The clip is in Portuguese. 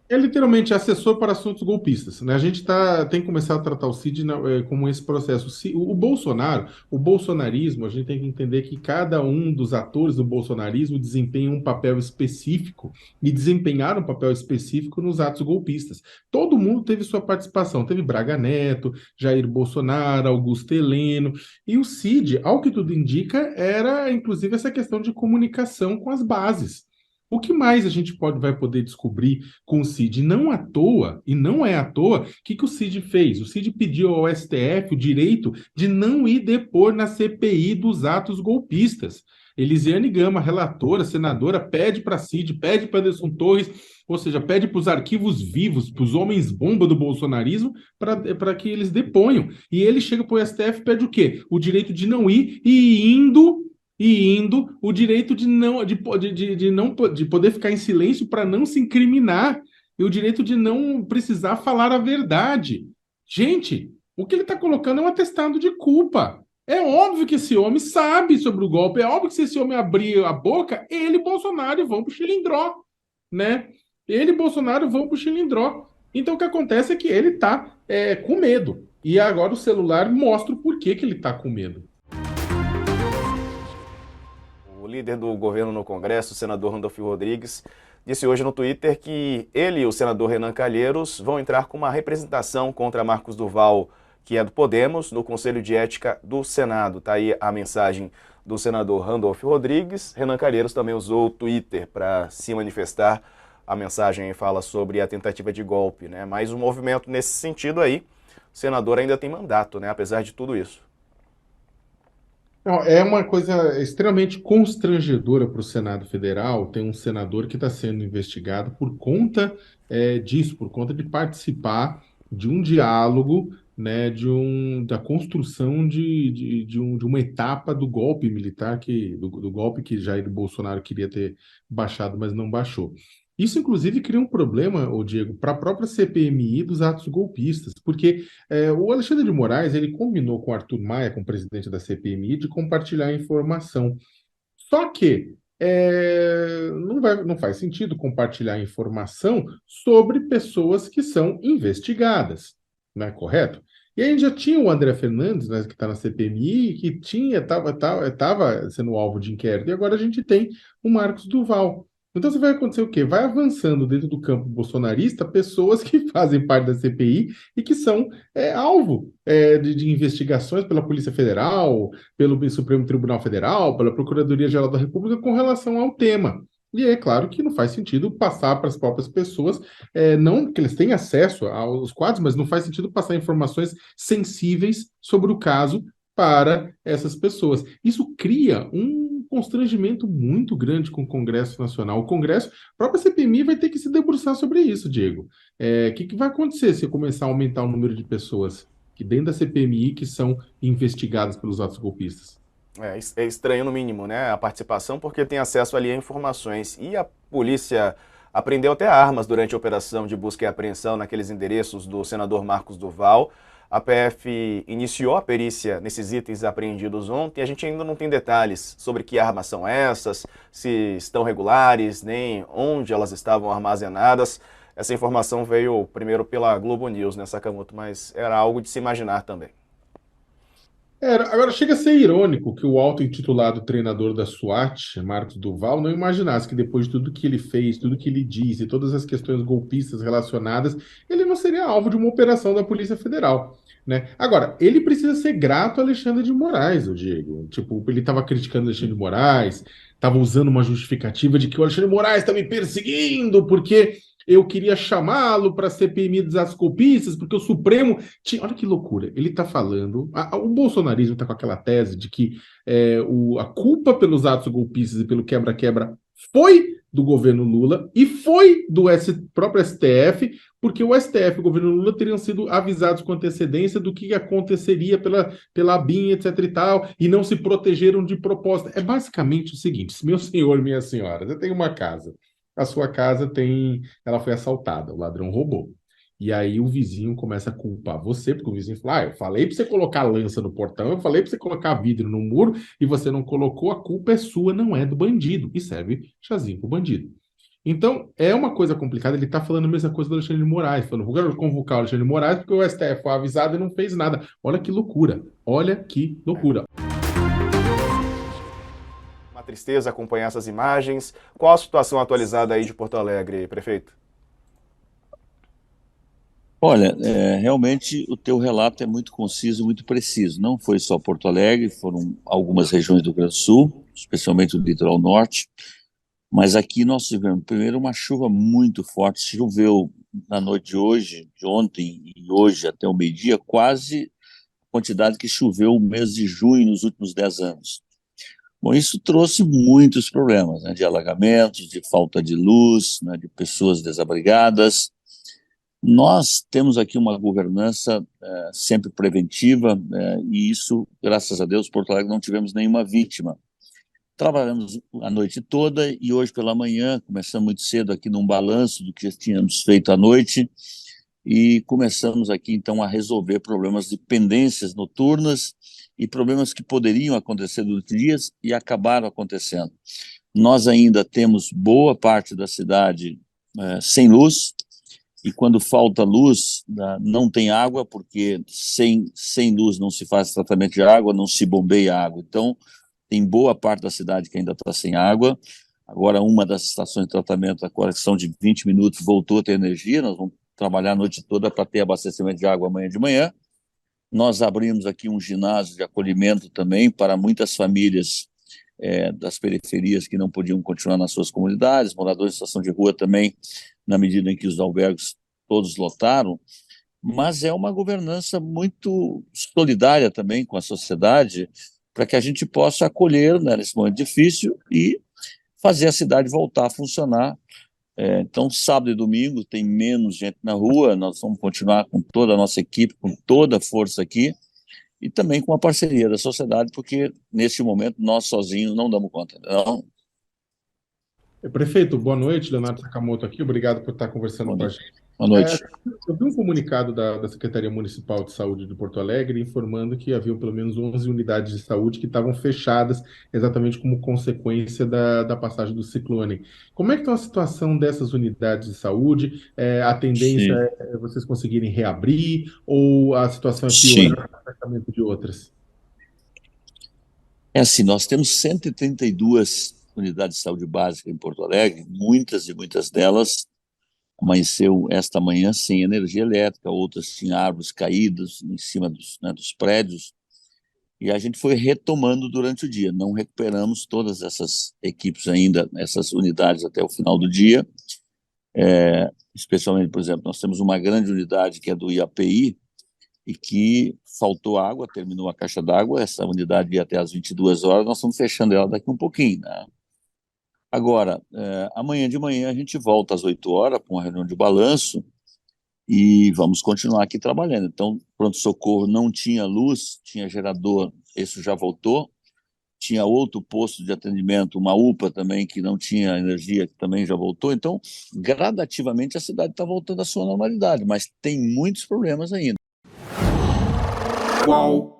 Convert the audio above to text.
É literalmente assessor para assuntos golpistas, né? A gente tem que começar a tratar o Cid como esse processo. O Bolsonaro, o bolsonarismo, a gente tem que entender que cada um dos atores do bolsonarismo desempenha um papel específico e desempenharam um papel específico nos atos golpistas. Todo mundo teve sua participação. Teve Braga Neto, Jair Bolsonaro, Augusto Heleno. E o Cid, ao que tudo indica, era inclusive essa questão de comunicação com as bases. O que mais a gente vai poder descobrir com o Cid? Não à toa, e não é à toa, que o Cid fez? O Cid pediu ao STF o direito de não ir depor na CPI dos atos golpistas. Elisiane Gama, relatora, senadora, pede para Cid, pede para Anderson Torres, ou seja, pede para os arquivos vivos, para os homens-bomba do bolsonarismo, para que eles deponham. E ele chega para o STF e pede o quê? O direito de não ir e indo o direito de poder ficar em silêncio para não se incriminar e o direito de não precisar falar a verdade. Gente, o que ele está colocando é um atestado de culpa. É óbvio que esse homem sabe sobre o golpe, é óbvio que se esse homem abrir a boca, ele e Bolsonaro vão para o Chilindró, né? Ele e Bolsonaro vão para o Chilindró. Então o que acontece é que ele está com medo. E agora o celular mostra o porquê que ele está com medo. O líder do governo no Congresso, o senador Randolfo Rodrigues, disse hoje no Twitter que ele e o senador Renan Calheiros vão entrar com uma representação contra Marcos Duval, que é do Podemos, no Conselho de Ética do Senado. Está aí a mensagem do senador Randolfo Rodrigues. Renan Calheiros também usou o Twitter para se manifestar. A mensagem fala sobre a tentativa de golpe, né? Mas o movimento nesse sentido aí, o senador ainda tem mandato, né? Apesar de tudo isso. Não, é uma coisa extremamente constrangedora para o Senado Federal ter um senador que está sendo investigado por conta disso, por conta de participar de um diálogo, né, da construção de uma etapa do golpe militar, do golpe que Jair Bolsonaro queria ter baixado, mas não baixou. Isso, inclusive, cria um problema, ô Diego, para a própria CPMI dos atos golpistas, porque o Alexandre de Moraes ele combinou com o Arthur Maia, com o presidente da CPMI, de compartilhar informação. Só que não faz sentido compartilhar informação sobre pessoas que são investigadas, não é correto? E aí a gente já tinha o André Fernandes, né, que está na CPMI, que estava sendo alvo de inquérito, e agora a gente tem o Marcos Duval. Então você vai acontecer o quê? Vai avançando dentro do campo bolsonarista pessoas que fazem parte da CPI e que são alvo de investigações pela Polícia Federal, pelo Supremo Tribunal Federal, pela Procuradoria-Geral da República com relação ao tema. E é claro que não faz sentido passar para as próprias pessoas, não que eles tenham acesso aos quadros, mas não faz sentido passar informações sensíveis sobre o caso para essas pessoas. Isso cria um constrangimento muito grande com o Congresso Nacional. O Congresso, a própria CPMI vai ter que se debruçar sobre isso, Diego. O que vai acontecer se começar a aumentar o número de pessoas que dentro da CPMI que são investigadas pelos atos golpistas? É estranho no mínimo, né, a participação, porque tem acesso ali a informações. E a polícia apreendeu até armas durante a operação de busca e apreensão naqueles endereços do senador Marcos Duval. A PF iniciou a perícia nesses itens apreendidos ontem. A gente ainda não tem detalhes sobre que armas são essas, se estão regulares, nem onde elas estavam armazenadas. Essa informação veio primeiro pela Globo News, né, Sakamoto, mas era algo de se imaginar também. Agora, chega a ser irônico que o auto-intitulado treinador da SWAT, Marcos Duval, não imaginasse que depois de tudo que ele fez, tudo que ele disse, todas as questões golpistas relacionadas, ele não seria alvo de uma operação da Polícia Federal, né? Agora, ele precisa ser grato a Alexandre de Moraes, o Diego. Tipo, ele estava criticando Alexandre de Moraes, estava usando uma justificativa de que o Alexandre de Moraes está me perseguindo porque eu queria chamá-lo para a CPMI dos atos golpistas, porque o Supremo tinha. Olha que loucura. Ele está falando. O bolsonarismo está com aquela tese de que a culpa pelos atos golpistas e pelo quebra-quebra foi do governo Lula e foi do próprio STF, porque o STF e o governo Lula teriam sido avisados com antecedência do que aconteceria pela ABIN, etc e tal, e não se protegeram de propósito. É basicamente o seguinte, meu senhor, minha senhora, você tem uma casa. A sua casa ela foi assaltada, o ladrão roubou. E aí o vizinho começa a culpar você, porque o vizinho fala: eu falei para você colocar lança no portão, eu falei para você colocar vidro no muro, e você não colocou, a culpa é sua, não é do bandido. E serve chazinho pro bandido. Então, é uma coisa complicada. Ele está falando a mesma coisa do Alexandre de Moraes, falando, vou convocar o Alexandre de Moraes porque o STF foi avisado e não fez nada. Olha que loucura. Olha que loucura. Uma tristeza acompanhar essas imagens. Qual a situação atualizada aí de Porto Alegre, prefeito? Olha, realmente o teu relato é muito conciso, muito preciso. Não foi só Porto Alegre, foram algumas regiões do Rio Grande do Sul, especialmente o litoral norte. Mas aqui nós tivemos, primeiro, uma chuva muito forte. Choveu na noite de hoje, de ontem e hoje até o meio-dia, quase a quantidade que choveu o mês de junho nos últimos 10 anos. Bom, isso trouxe muitos problemas, né, de alagamentos, de falta de luz, né, de pessoas desabrigadas. Nós temos aqui uma governança sempre preventiva, e isso, graças a Deus, Porto Alegre não tivemos nenhuma vítima. Trabalhamos a noite toda e hoje pela manhã começamos muito cedo aqui num balanço do que tínhamos feito à noite e começamos aqui então a resolver problemas de pendências noturnas e problemas que poderiam acontecer durante dias e acabaram acontecendo. Nós ainda temos boa parte da cidade sem luz, e quando falta luz, não tem água, porque sem luz não se faz tratamento de água, não se bombeia água. Então, tem boa parte da cidade que ainda está sem água. Agora, uma das estações de tratamento, a correção de 20 minutos, voltou a ter energia. Nós vamos trabalhar a noite toda para ter abastecimento de água amanhã de manhã. Nós abrimos aqui um ginásio de acolhimento também para muitas famílias das periferias que não podiam continuar nas suas comunidades, moradores de situação de rua também, na medida em que os albergues todos lotaram, mas é uma governança muito solidária também com a sociedade, para que a gente possa acolher, né, nesse momento difícil e fazer a cidade voltar a funcionar. Então, sábado e domingo tem menos gente na rua, nós vamos continuar com toda a nossa equipe, com toda a força aqui, e também com a parceria da sociedade, porque neste momento nós sozinhos não damos conta. Não. Prefeito, boa noite. Leonardo Sakamoto aqui. Obrigado por estar conversando com a gente. Boa noite. Eu vi um comunicado da Secretaria Municipal de Saúde de Porto Alegre informando que haviam pelo menos 11 unidades de saúde que estavam fechadas exatamente como consequência da passagem do ciclone. Como é que está a situação dessas unidades de saúde? A tendência Sim. é vocês conseguirem reabrir ou a situação é Sim. piorar no tratamento de outras? É assim, nós temos 132 unidades de saúde básica em Porto Alegre, muitas e muitas delas amanheceu esta manhã sem energia elétrica, outras tinham árvores caídas em cima dos prédios, e a gente foi retomando durante o dia. Não recuperamos todas essas equipes ainda, essas unidades até o final do dia, especialmente, por exemplo, nós temos uma grande unidade que é do IAPI, e que faltou água, terminou a caixa d'água, essa unidade ia até às 22 horas, nós estamos fechando ela daqui um pouquinho, né? Agora, amanhã de manhã a gente volta às 8 horas para uma reunião de balanço e vamos continuar aqui trabalhando. Então, pronto-socorro não tinha luz, tinha gerador, isso já voltou. Tinha outro posto de atendimento, uma UPA também, que não tinha energia, que também já voltou. Então, gradativamente a cidade está voltando à sua normalidade, mas tem muitos problemas ainda. Qual